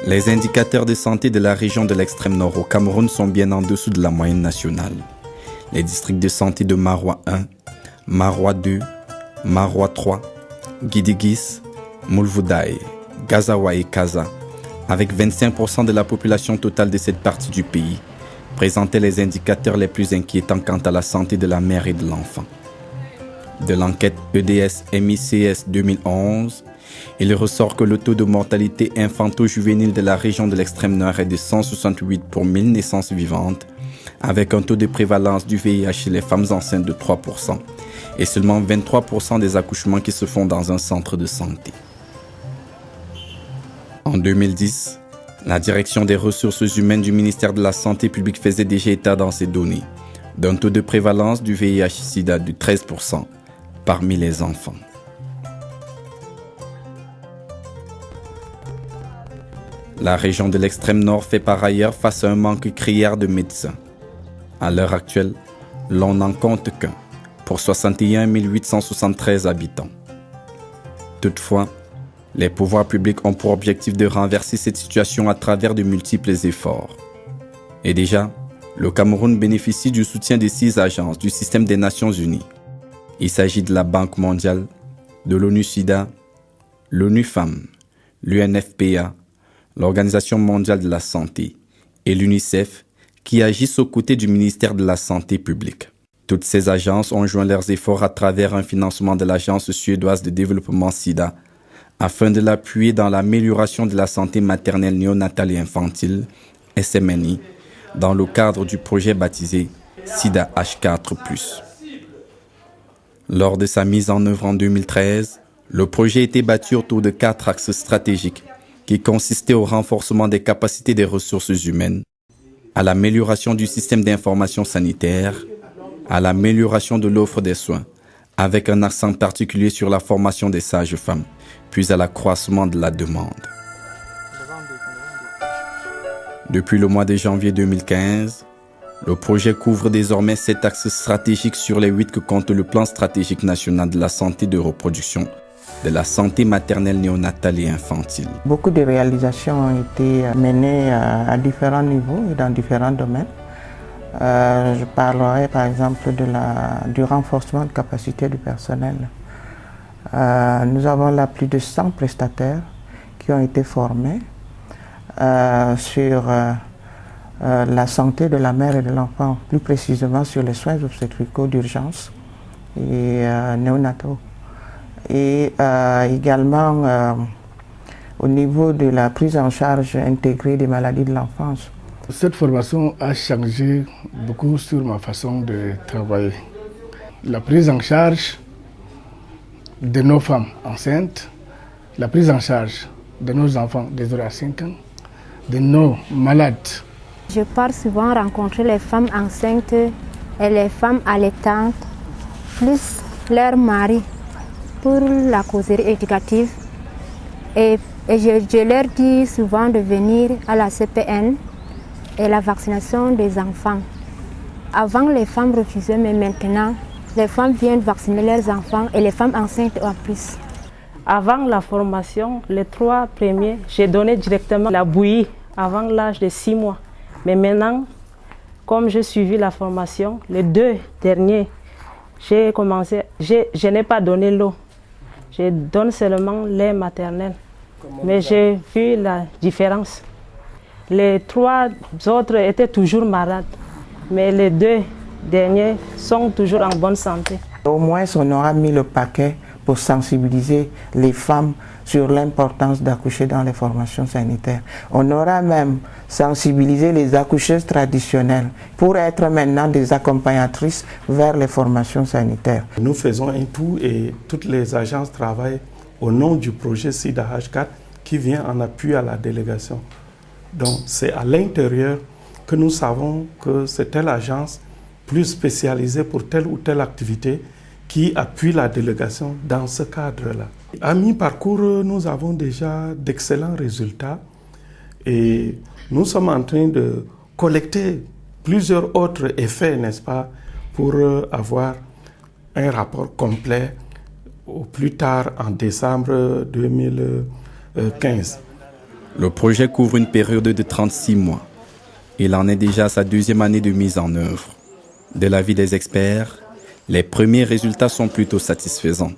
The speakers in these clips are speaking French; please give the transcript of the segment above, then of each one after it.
Les indicateurs de santé de la région de l'extrême nord au Cameroun sont bien en dessous de la moyenne nationale. Les districts de santé de Maroua 1, Maroua 2, Maroua 3, Guidigis, Moulvoudaï, Gazawa et Kaza, avec 25% de la population totale de cette partie du pays, présentaient les indicateurs les plus inquiétants quant à la santé de la mère et de l'enfant. De l'enquête EDS-MICS 2011, il ressort que le taux de mortalité infanto-juvénile de la région de l'extrême nord est de 168 pour 1000 naissances vivantes, avec un taux de prévalence du VIH chez les femmes enceintes de 3% et seulement 23% des accouchements qui se font dans un centre de santé. En 2010, la direction des ressources humaines du ministère de la Santé publique faisait déjà état dans ces données d'un taux de prévalence du VIH-Sida de 13% parmi les enfants. La région de l'extrême nord fait par ailleurs face à un manque criard de médecins. À l'heure actuelle, l'on n'en compte qu'un pour 61 873 habitants. Toutefois, les pouvoirs publics ont pour objectif de renverser cette situation à travers de multiples efforts. Et déjà, le Cameroun bénéficie du soutien de 6 agences du système des Nations Unies. Il s'agit de la Banque mondiale, de l'ONU-SIDA, l'ONU Femmes, l'UNFPA, l'Organisation mondiale de la santé et l'UNICEF qui agissent aux côtés du ministère de la Santé publique. Toutes ces agences ont joint leurs efforts à travers un financement de l'Agence suédoise de développement SIDA afin de l'appuyer dans l'amélioration de la santé maternelle, néonatale et infantile, SMNI, dans le cadre du projet baptisé SIDA H4+. Lors de sa mise en œuvre en 2013, le projet était bâti autour de 4 axes stratégiques qui consistaient au renforcement des capacités des ressources humaines, à l'amélioration du système d'information sanitaire, à l'amélioration de l'offre des soins, avec un accent particulier sur la formation des sages-femmes, puis à l'accroissement de la demande. Depuis le mois de janvier 2015, le projet couvre désormais 7 axes stratégiques sur les 8 que compte le plan stratégique national de la santé de reproduction, de la santé maternelle, néonatale et infantile. Beaucoup de réalisations ont été menées à différents niveaux et dans différents domaines. Je parlerai par exemple du renforcement de capacité du personnel. Nous avons là plus de 100 prestataires qui ont été formés sur la santé de la mère et de l'enfant, plus précisément sur les soins obstétricaux d'urgence et néonataux. Et également au niveau de la prise en charge intégrée des maladies de l'enfance. Cette formation a changé beaucoup sur ma façon de travailler. La prise en charge de nos femmes enceintes, la prise en charge de nos enfants de 0 à 5 ans, de nos malades. Je pars souvent rencontrer les femmes enceintes et les femmes allaitantes, plus leurs maris, pour la causerie éducative. Et je leur dis souvent de venir à la CPN et la vaccination des enfants. Avant, les femmes refusaient, mais maintenant, les femmes viennent vacciner leurs enfants et les femmes enceintes en plus. Avant la formation, les 3 premiers, j'ai donné directement la bouillie avant l'âge de 6 mois. Mais maintenant, comme j'ai suivi la formation, les 2 derniers, je n'ai pas donné l'eau. Je donne seulement lait maternel. Mais j'ai vu la différence. Les 3 autres étaient toujours malades, mais les 2 derniers sont toujours en bonne santé. Au moins, on aura mis le paquet pour sensibiliser les femmes sur l'importance d'accoucher dans les formations sanitaires. On aura même sensibilisé les accoucheuses traditionnelles pour être maintenant des accompagnatrices vers les formations sanitaires. Nous faisons un tout et toutes les agences travaillent au nom du projet SIDA H4 qui vient en appui à la délégation. Donc c'est à l'intérieur que nous savons que c'est telle agence plus spécialisée pour telle ou telle activité qui appuie la délégation dans ce cadre-là. À mi-parcours, nous avons déjà d'excellents résultats et nous sommes en train de collecter plusieurs autres effets, n'est-ce pas, pour avoir un rapport complet au plus tard en décembre 2015. Le projet couvre une période de 36 mois. Il en est déjà à sa deuxième année de mise en œuvre. De l'avis des experts, les premiers résultats sont plutôt satisfaisants.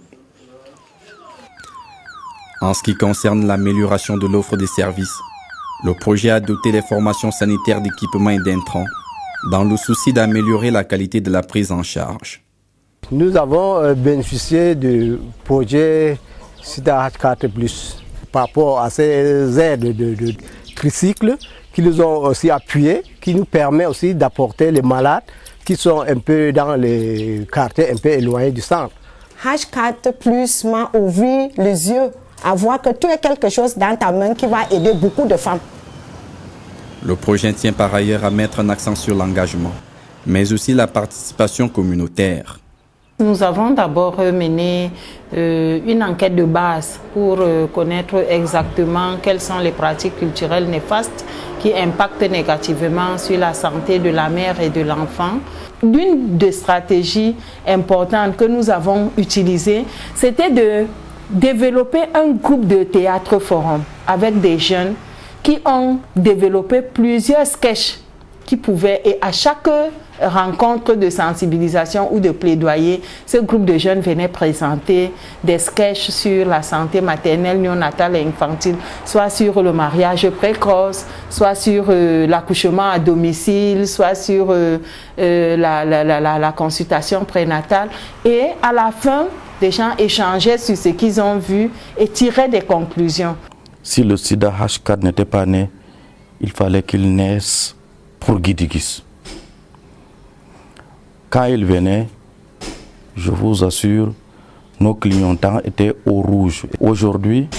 En ce qui concerne l'amélioration de l'offre des services, le projet a doté les formations sanitaires d'équipements et d'intrants dans le souci d'améliorer la qualité de la prise en charge. Nous avons bénéficié du projet SIDA H4+, par rapport à ces aides de tricycle qui nous ont aussi appuyés, qui nous permet aussi d'apporter les malades qui sont un peu dans les quartiers un peu éloignés du centre. H4+ m'a ouvert les yeux à voir que tu as quelque chose dans ta main qui va aider beaucoup de femmes. Le projet tient par ailleurs à mettre un accent sur l'engagement, mais aussi la participation communautaire. Nous avons d'abord mené une enquête de base pour connaître exactement quelles sont les pratiques culturelles néfastes qui impactent négativement sur la santé de la mère et de l'enfant. L'une des stratégies importantes que nous avons utilisées, c'était de développer un groupe de théâtre forum avec des jeunes qui ont développé plusieurs sketchs qui pouvaient, et à chaque rencontre de sensibilisation ou de plaidoyer, ce groupe de jeunes venait présenter des sketchs sur la santé maternelle, néonatale et infantile, soit sur le mariage précoce, soit sur l'accouchement à domicile, soit sur la consultation prénatale. Et à la fin, des gens échangeaient sur ce qu'ils ont vu et tiraient des conclusions. Si le sida H4 n'était pas né, il fallait qu'il naisse pour Guidigis. Quand il venait, je vous assure, nos clignotants étaient au rouge. Aujourd'hui,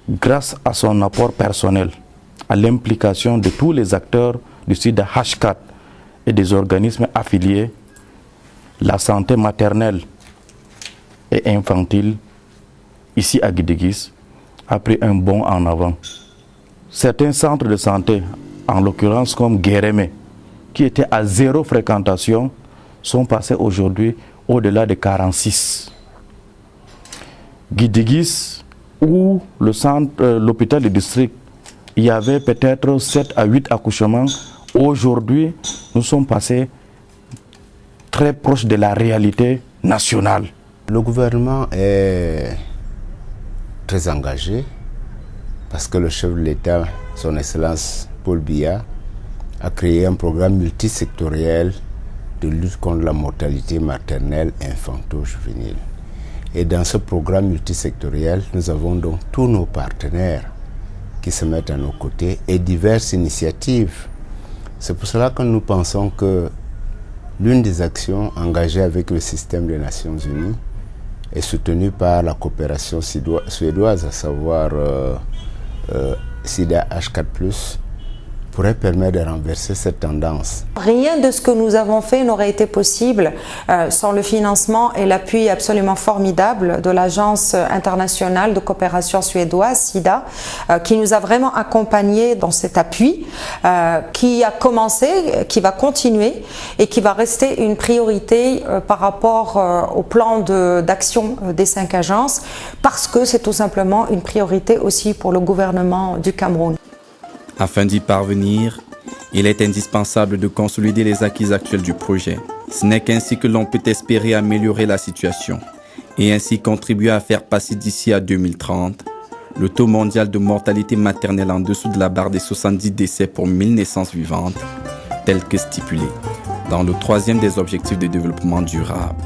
grâce à son apport personnel, à l'implication de tous les acteurs du sida H4 et des organismes affiliés, la santé maternelle et infantile, ici à Guidigis, a pris un bond en avant. Certains centres de santé, en l'occurrence comme Guérémé, qui étaient à 0 fréquentation, sont passés aujourd'hui au-delà de 46. Guidigis, où l'hôpital du district, il y avait peut-être 7 à 8 accouchements. Aujourd'hui, nous sommes passés très proches de la réalité nationale. Le gouvernement est très engagé parce que le chef de l'État, son Excellence Paul Biya, a créé un programme multisectoriel de lutte contre la mortalité maternelle infanto-juvénile. Et dans ce programme multisectoriel, nous avons donc tous nos partenaires qui se mettent à nos côtés et diverses initiatives. C'est pour cela que nous pensons que l'une des actions engagées avec le système des Nations Unies est soutenue par la coopération suédoise, à savoir SIDA H4+, pourrait permettre de renverser cette tendance. Rien de ce que nous avons fait n'aurait été possible sans le financement et l'appui absolument formidable de l'Agence internationale de coopération suédoise, SIDA, qui nous a vraiment accompagnés dans cet appui, qui a commencé, qui va continuer et qui va rester une priorité par rapport au plan d'action des 5 agences, parce que c'est tout simplement une priorité aussi pour le gouvernement du Cameroun. Afin d'y parvenir, il est indispensable de consolider les acquis actuels du projet. Ce n'est qu'ainsi que l'on peut espérer améliorer la situation et ainsi contribuer à faire passer d'ici à 2030 le taux mondial de mortalité maternelle en dessous de la barre des 70 décès pour 1000 naissances vivantes, tel que stipulé dans le 3e des objectifs de développement durable.